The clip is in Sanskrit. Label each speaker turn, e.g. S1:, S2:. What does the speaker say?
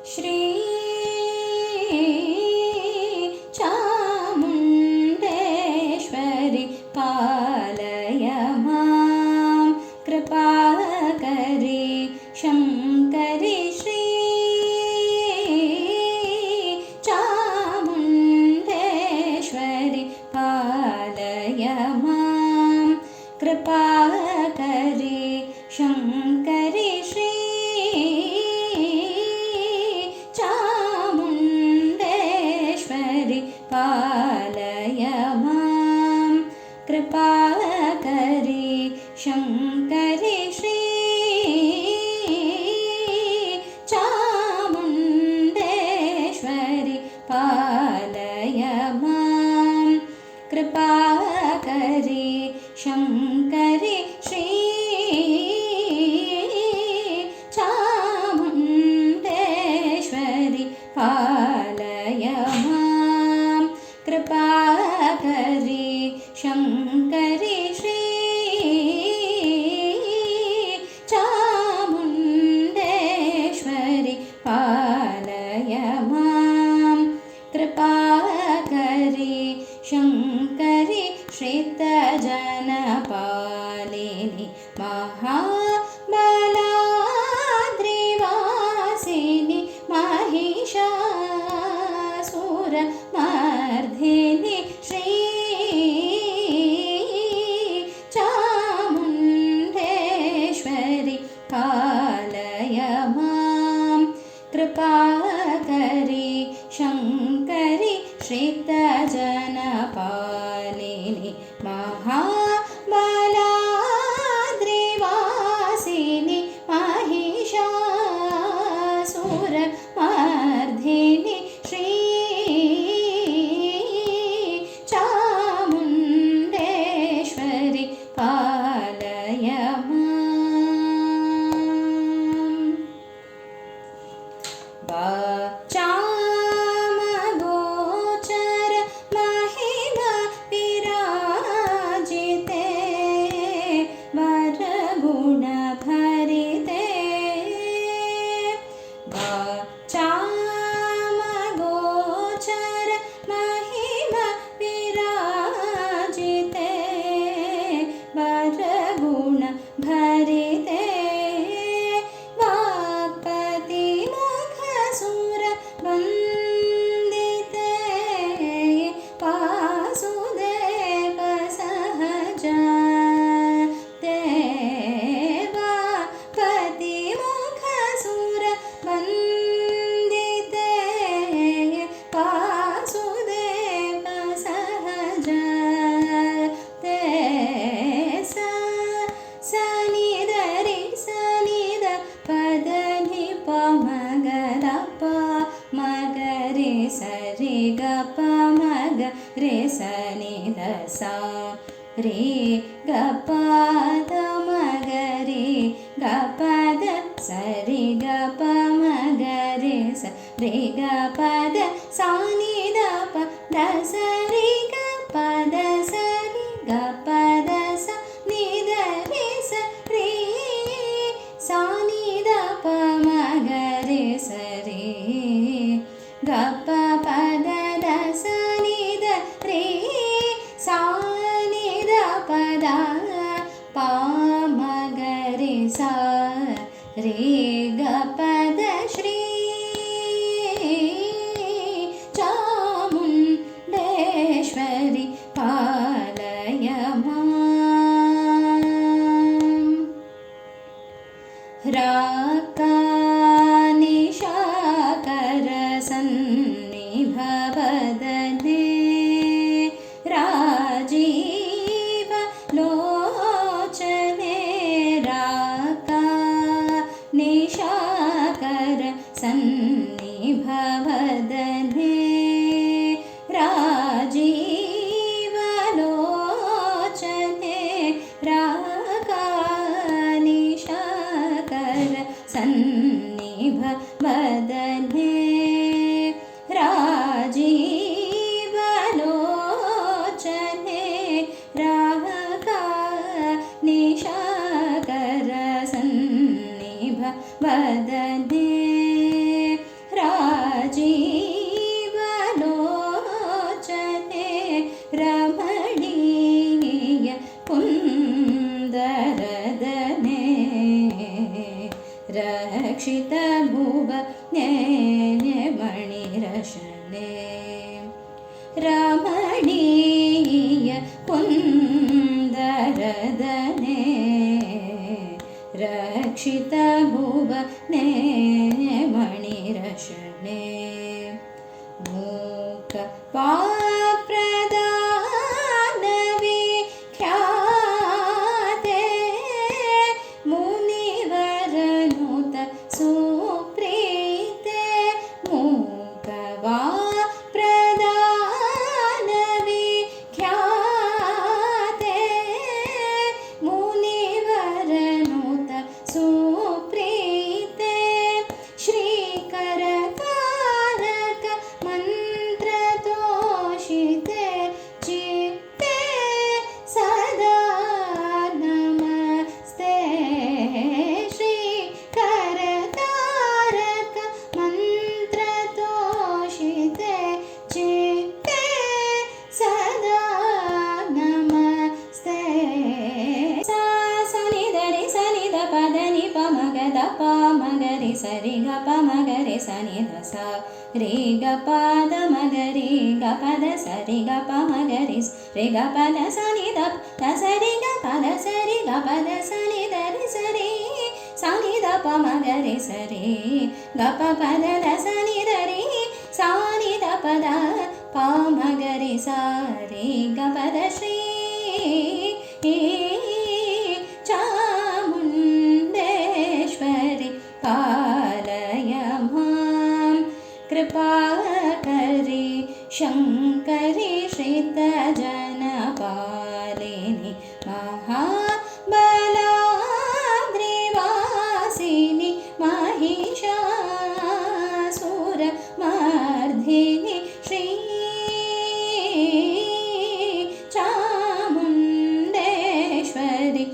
S1: श्री चामुण्डेश्वरि पालय मां कृपाकरि शङ्करि श्री चामुण्डेश्वरि पालय मां कृपाकरि शङ्करि श्री पालय मां कृपाकरि शङ्करि श्री चामुण्डेश्वरि पालय मां कृपाकरि शङ्करि श्री चामुण्डेश्वरि पालय मां कृपाकरि शङ्करि श्री चामुण्डेश्वरि पालय मां कृपाकरि शङ्करि श्रितजनपालिनि महाबलाद्रिवासिनि महिषासुरमर्दिनि श्री चामुण्डेश्वरि पालय मां कृपाकरि शङ्करि श्रितजनपालिनि महाबलाद्रिवासिनि महिषासुरमर्दिनि श्री चामुण्डेश्वरि पालय मां चामगोचर महिमा विराजिते वरगुण भरिते चामगोचर महिमा विराजिते वरगुण भरिते वाक्पति मुखसुर वन्दिते वासुदेव सहज वाक्पति मुखसुर वन्दिते वासुदेव सहज सनिधरि सनिध पदनि पमगरप मगरे सरि गप मगरे सनिध सा रे गपद मगरे गपद सरि गप मगरे सरि गपद सानिध पद सरि गपद सरि गपद स निध रे सरि सानिध प मगरे सरि गप पद स निध रे सानिध पद प मगरे सा रे गपद श्री चामुण्डेश्वरि पालय मां राकानिशाकर सन्निभवदने राजीव लोचने राकानिशाकर सन्निभवदने राजीव लोचने राकानिशाकर सन्निभवदने राजीव लोचने राकानिशाकर सन्निभवदने रक्षितभुवने मणिरशने रमणीय कुन्दरदने रक्षितभुवने मणिरशने मूकवाप्रदानविख्याते मुनिवरनुत सुप्रीते मूकवाप्रदानविख्याते मुनिवरनुत सुप्रीते श्रीकरकारक मन्त्रतोषिते चित्ते सदा नमस्ते श्रीकरकारक मन्त्रतोषिते चित्ते सदा नमस्ते सा सनिधरि सनिध पदनि पमगद पामगरि सरि ग पमगरि सनिध सा रे ग पद मगरि ग पद सरि ग पमगरि रे ग पद सनिध द सरि ग पद सरि ग पद सनिध रि सरि सनिध पमगरि सरि ग प पद द सनिध रि सनिध पद पमगरि सा रे ग पद श्री चामुण्डेश्वरि पालय मां कृपाकरि शङ्करि श्रितजनपालिनि महाबलाद्रिवासिनि महिषासुरमर्दिनि श्री चामुण्डेश्वरि